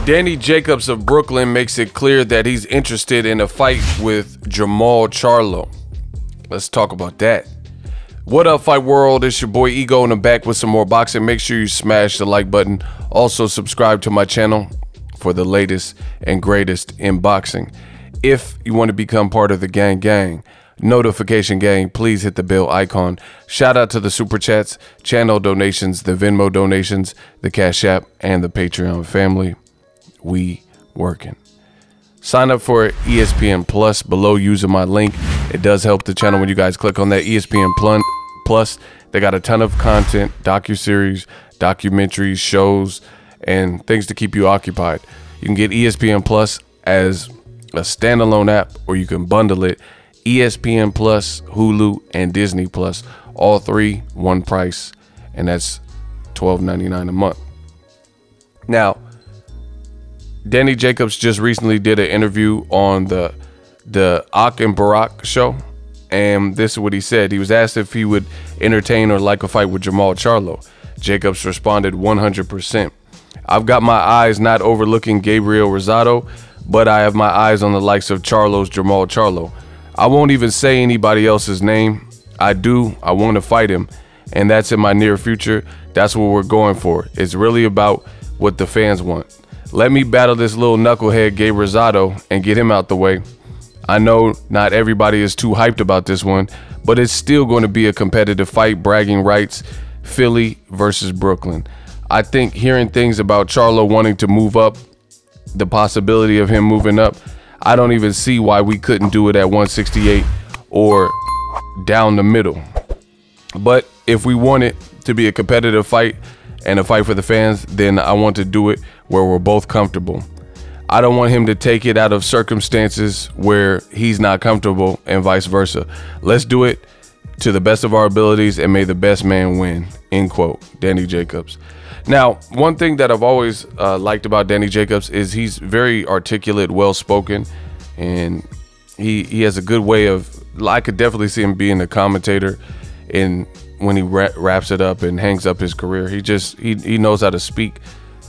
Danny Jacobs of Brooklyn makes it clear that he's interested in a fight with JERMALL CHARLO. Let's talk about that. What up, fight world? It's your boy Ego, and I'm back with some more boxing. Make sure you smash the like button. Also subscribe to my channel for the latest and greatest in boxing. If you want to become part of the gang, notification gang, please hit the bell icon. Shout out to the super chats, channel donations, the Venmo donations, the Cash App, and the Patreon family. We working. Sign up for ESPN Plus below using my link. It does help the channel when you guys click on that. ESPN Plus, they got a ton of content, docuseries, documentaries, shows, and things to keep you occupied. You can get ESPN Plus as a standalone app, or you can bundle it. ESPN Plus, Hulu, and Disney Plus, all three one price, and that's $12.99 a month. Now, Danny Jacobs just recently did an interview on the Ak and Barack show, and this is what he said. He was asked if he would entertain or like a fight with JERMALL CHARLO. Jacobs responded 100%. I've got my eyes not overlooking Gabriel Rosado, but I have my eyes on the likes of Charlo's JERMALL CHARLO. I won't even say anybody else's name. I want to fight him, and that's in my near future. That's what we're going for. It's really about what the fans want. Let me battle this little knucklehead Gabe Rosado and get him out the way. I know not everybody is too hyped about this one, but it's still going to be a competitive fight. Bragging rights, Philly versus Brooklyn. I think hearing things about Charlo wanting to move up, the possibility of him moving up, I don't even see why we couldn't do it at 168 or down the middle. But if we want it to be a competitive fight and a fight for the fans, then I want to do it where we're both comfortable. I don't want him to take it out of circumstances where he's not comfortable and vice versa. Let's do it to the best of our abilities and may the best man win, end quote. Danny Jacobs. Now, one thing that I've always liked about Danny Jacobs is he's very articulate, well-spoken, and he has a good way of, I could definitely see him being a commentator in when he wraps it up and hangs up his career. He knows how to speak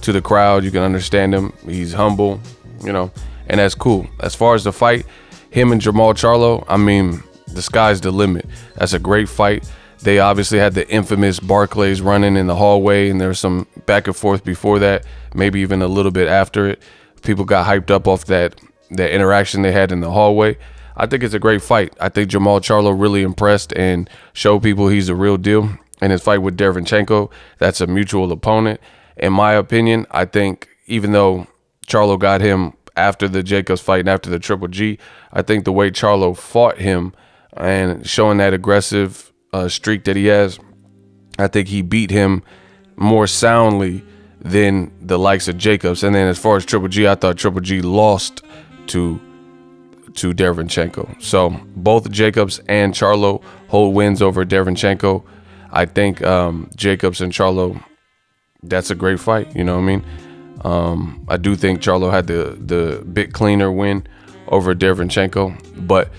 to the crowd. You can understand him. He's humble, you know, and that's cool. As far as the fight, him and JERMALL CHARLO, I mean, the sky's the limit. That's a great fight. They obviously had the infamous Barclays running in the hallway, and there's some back and forth before that, maybe even a little bit after it. People got hyped up off that interaction they had in the hallway. I think it's a great fight. I think JERMALL CHARLO really impressed and showed people he's a real deal. In his fight with Derevyanchenko, that's a mutual opponent. In my opinion, I think even though Charlo got him after the Jacobs fight and after the Triple G, I think the way Charlo fought him and showing that aggressive streak that he has, I think he beat him more soundly than the likes of Jacobs. And then as far as Triple G, I thought Triple G lost to Derevyanchenko. So both Jacobs and Charlo hold wins over Derevyanchenko. I think Jacobs and Charlo, that's a great fight. You know what I mean? I do think Charlo had the bit cleaner win over Derevyanchenko, but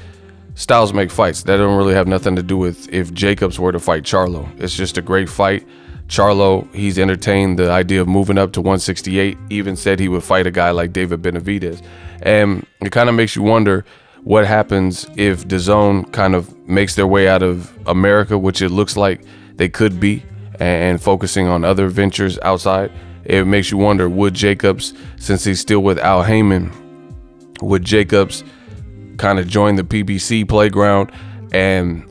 styles make fights. That don't really have nothing to do with if Jacobs were to fight Charlo. It's just a great fight. Charlo, he's entertained the idea of moving up to 168, even said he would fight a guy like David Benavidez. And it kind of makes you wonder what happens if DAZN kind of makes their way out of America, which it looks like they could be, and focusing on other ventures outside. It makes you wonder, would Jacobs, since he's still with Al Heyman, would Jacobs kind of join the PBC Playground? And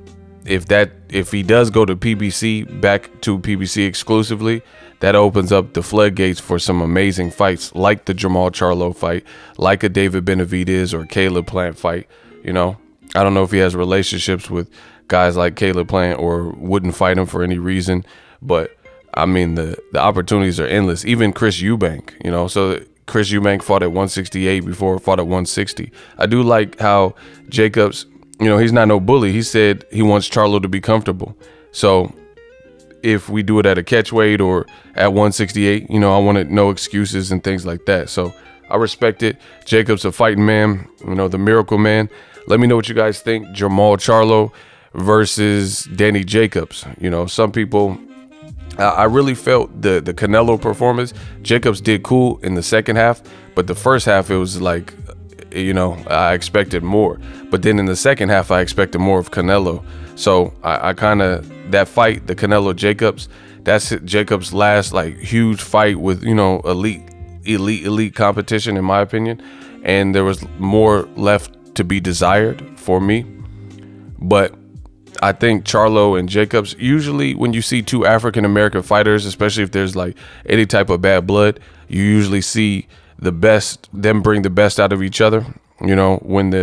if he does go to PBC, back to PBC exclusively, that opens up the floodgates for some amazing fights, like the JERMALL CHARLO fight, like a David Benavidez or Caleb Plant fight. You know, I don't know if he has relationships with guys like Caleb Plant or wouldn't fight him for any reason, but I mean, the opportunities are endless. Even Chris Eubank, you know, so Chris Eubank fought at 168 before, fought at 160. I do like how Jacobs, you know, he's not no bully. He said he wants Charlo to be comfortable. So if we do it at a catch weight or at 168, you know, I wanted no excuses and things like that. So I respect it. Jacob's a fighting man, you know, the miracle man. Let me know what you guys think. JERMALL CHARLO versus Danny Jacobs. You know, some people I really felt the Canelo performance. Jacobs did cool in the second half, but the first half it was like, you know, I expected more. But then in the second half, I expected more of Canelo. So I kind of, that fight, the Canelo Jacobs, that's Jacobs' last like huge fight with, you know, elite competition, in my opinion. And there was more left to be desired for me. But I think Charlo and Jacobs, usually when you see two African-American fighters, especially if there's like any type of bad blood, you usually see them bring the best out of each other. You know, when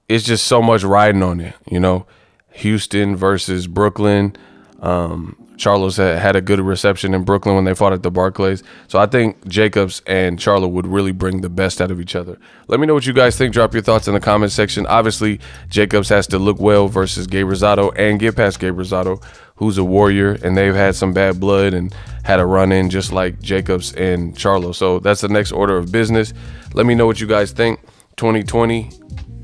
it's just so much riding on it, you know. Houston versus Brooklyn. Charlo's had a good reception in Brooklyn when they fought at the Barclays. So I think Jacobs and Charlo would really bring the best out of each other. Let me know what you guys think. Drop your thoughts in the comment section. Obviously, Jacobs has to look well versus Gabe Rosado and get past Gabe Rosado, who's a warrior, and they've had some bad blood and had a run-in just like Jacobs and Charlo. So that's the next order of business. Let me know what you guys think. 2020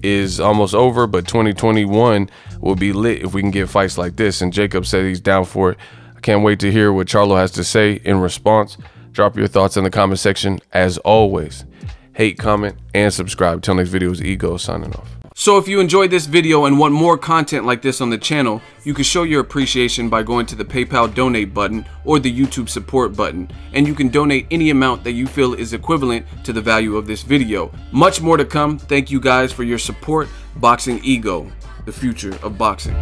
is almost over, but 2021 will be lit if we can get fights like this, and Jacob said he's down for it. I can't wait to hear what Charlo has to say in response. Drop your thoughts in the comment section. As always, hate, comment, and subscribe. Till next video is Ego signing off. So if you enjoyed this video and want more content like this on the channel, you can show your appreciation by going to the PayPal donate button or the YouTube support button, and you can donate any amount that you feel is equivalent to the value of this video. Much more to come. Thank you guys for your support. Boxingego, the future of boxing.